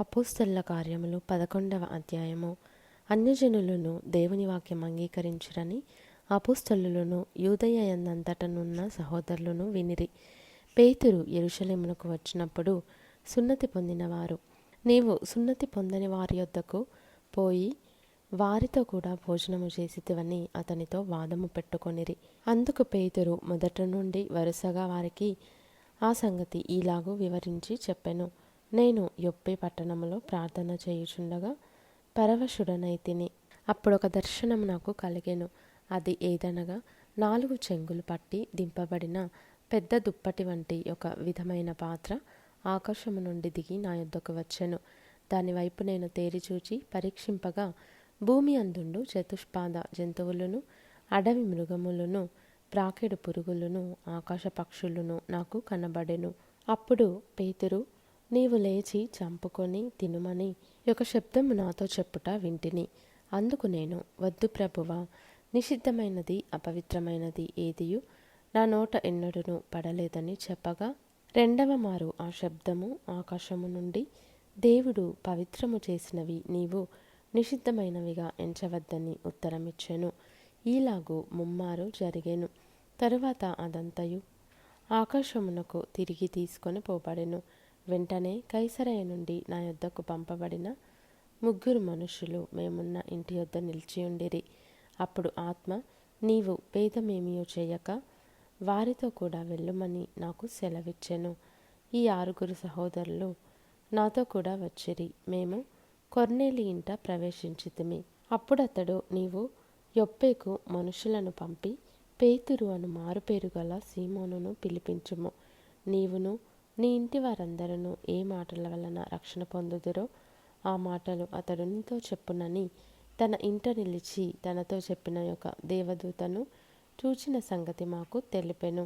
అపోస్తలుల కార్యములు 11వ అధ్యాయము. అన్యజనులను దేవుని వాక్యం అంగీకరించురని అపోస్తలులను యూదయ యందంతటనున్న సహోదరులను వినిరి. పేతురు యెరూషలేమునకు వచ్చినప్పుడు సున్నతి పొందినవారు, నీవు సున్నతి పొందని వారి యొద్దకు పోయి వారితో కూడా భోజనము చేసితివని అతనితో వాదము పెట్టుకొనిరి. అందుకు పేతురు మొదట నుండి వరుసగా వారికి ఆ సంగతి ఈలాగు వివరించి చెప్పెను. నేను యొప్పే పట్టణములో ప్రార్థన చేయుచుండగా పరవశుడనైతిని. అప్పుడొక దర్శనము నాకు కలిగెను. అది ఏదనగా 4 చెంగులు పట్టి దింపబడిన పెద్ద దుప్పటి వంటి ఒక విధమైన పాత్ర ఆకాశము నుండి దిగి నా యొద్దకు వచ్చెను. దానివైపు నేను తేరిచూచి పరీక్షింపగా భూమి అందుండు చతుష్పాద జంతువులను, అడవి మృగములను, ప్రాకెడు పురుగులను, ఆకాశ పక్షులను నాకు కనబడెను. అప్పుడు పేతురు, నీవు లేచి చంపుకొని తినుమని ఒక శబ్దము నాతో చెప్పుట వింటిని. అందుకు నేను, వద్దు ప్రభువా, నిషిద్ధమైనది అపవిత్రమైనది ఏదియు నా నోట ఎన్నడూను పడలేదని చెప్పగా, రెండవ మారు ఆ శబ్దము ఆకాశము నుండి, దేవుడు పవిత్రము చేసినవి నీవు నిషిద్ధమైనవిగా ఎంచవద్దని ఉత్తరమిచ్చెను. ఈలాగు ముమ్మారు జరిగెను. తరువాత అదంతయు ఆకాశమునకు తిరిగి తీసుకొని పోబడెను. వెంటనే కైసరయ నుండి నా యొద్దకు పంపబడిన 3 మనుషులు మేమున్న ఇంటి యొద్ద నిలిచియుండిరి. అప్పుడు ఆత్మ, నీవు భేదమేమియో చేయక వారితో కూడా వెళ్ళుమని నాకు సెలవిచ్చెను. ఈ 6 సహోదరులు నాతో కూడా వచ్చిరి. మేము కొర్నేలి ఇంట ప్రవేశించితిమి. అప్పుడతడు, నీవు యొప్పేకు మనుషులను పంపి పేతురు అను మారుపేరు గల సీమోనును పిలిపించుము. నీవును నీ ఇంటి వారందరూ ఏ మాటల వలన రక్షణ పొందుదురో ఆ మాటలు అతడు నీతో చెప్పునని తన ఇంట నిలిచి తనతో చెప్పిన యొక్క దేవదూతను చూచిన సంగతి మాకు తెలిపెను.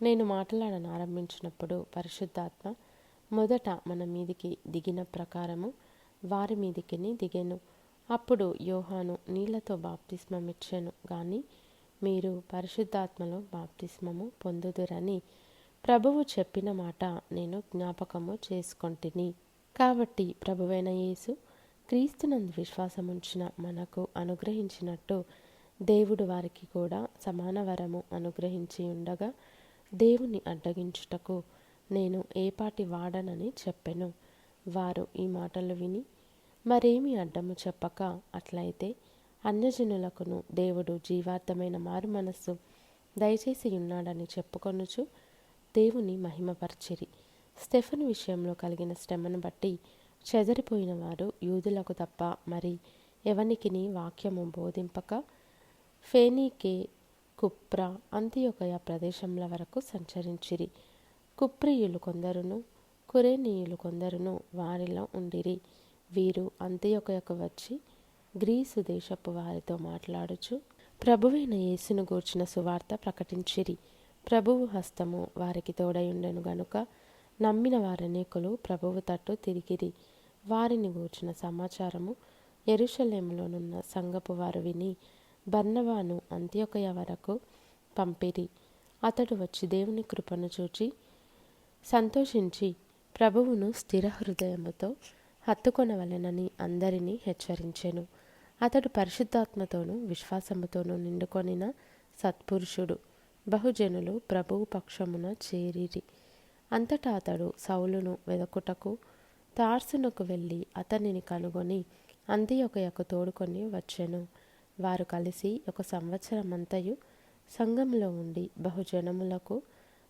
నేను మాట్లాడనారంభించినప్పుడు పరిశుద్ధాత్మ మొదట మన మీదికి దిగిన ప్రకారము వారి మీదికి దిగెను. అప్పుడు యోహాను నీళ్లతో బాప్తిస్మమిచ్చెను గాని మీరు పరిశుద్ధాత్మలో బాప్తిస్మము పొందుదురని ప్రభువు చెప్పిన మాట నేను జ్ఞాపకము చేసుకొంటిని. కాబట్టి ప్రభువైన యేసు క్రీస్తునందు విశ్వాసముంచిన మనకు అనుగ్రహించినట్టు దేవుడు వారికి కూడా సమాన వరము అనుగ్రహించి ఉండగా దేవుని అడ్డగించుటకు నేను ఏపాటి వాడనని చెప్పెను. వారు ఈ మాటలు విని మరేమి అడ్డము చెప్పక, అట్లయితే అన్యజనులకును దేవుడు జీవార్థమైన మారు మనస్సు దయచేసి ఉన్నాడని చెప్పుకొనుచు దేవుని మహిమపరచిరి. స్టెఫను విషయంలో కలిగిన శ్రమను బట్టి చెదరిపోయిన వారు యూదులకు తప్ప మరి ఎవనికిని వాక్యము బోధింపక ఫేనీకే, కుప్ర, అంతియొకయ ప్రదేశముల వరకు సంచరించిరి. కుప్రియులు కొందరును కురేనీయులు కొందరును వారిలో ఉండిరి. వీరు అంతియొకయకు వచ్చి గ్రీసు దేశపు వారితో మాట్లాడుచు ప్రభువైన యేసును గూర్చిన సువార్త ప్రకటించిరి. ప్రభువు హస్తము వారికి తోడయుండెను గనుక నమ్మిన వారనేకులు ప్రభువు తట్టు తిరిగిరి. వారిని గూర్చిన సమాచారము యెరూషలేములోనున్న సంఘపు వారు విని బర్నబాను అంతియొకయ వరకు పంపిరి. అతడు వచ్చి దేవుని కృపను చూచి సంతోషించి ప్రభువును స్థిర హృదయముతో హత్తుకొనవలెనని అందరినీ హెచ్చరించెను. అతడు పరిశుద్ధాత్మతోనూ విశ్వాసముతోనూ నిండుకొనిన సత్పురుషుడు. బహుజనులు ప్రభువు పక్షమున చేరిరి. అంతటా అతడు సౌలును వెదకుటకు తార్సునకు వెళ్ళి అతనిని కనుగొని అంతియొకయకు తోడుకొని వచ్చెను. వారు కలిసి 1 సంవత్సరమంతయు సంఘములో ఉండి బహుజనములకు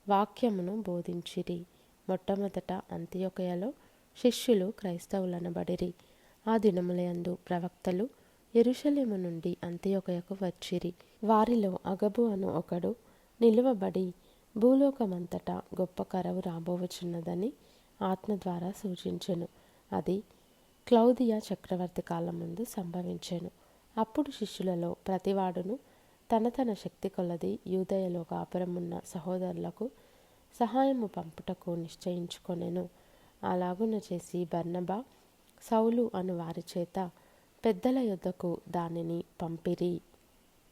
వాక్యమును బోధించిరి. మొట్టమొదట అంతియొకయలో శిష్యులు క్రైస్తవులనబడిరి. ఆ దినములయందు ప్రవక్తలు యెరూషలేము నుండి అంతియొకయకు వచ్చిరి. వారిలో అగబు అను ఒకడు నిలువబడి భూలోకమంతటా గొప్ప కరవు రాబోవచున్నదని ఆత్మ ద్వారా సూచించెను. అది క్లౌదియా చక్రవర్తి కాలం ముందు సంభవించెను. అప్పుడు శిష్యులలో ప్రతివాడును తన తన శక్తి కొలది యూదయలో కాపురమున్న సహోదరులకు సహాయము పంపుటకు నిశ్చయించుకొనెను. అలాగున చేసి బర్నబా, సౌలు అను వారి చేత పెద్దల యొద్దకు దానిని పంపిరి.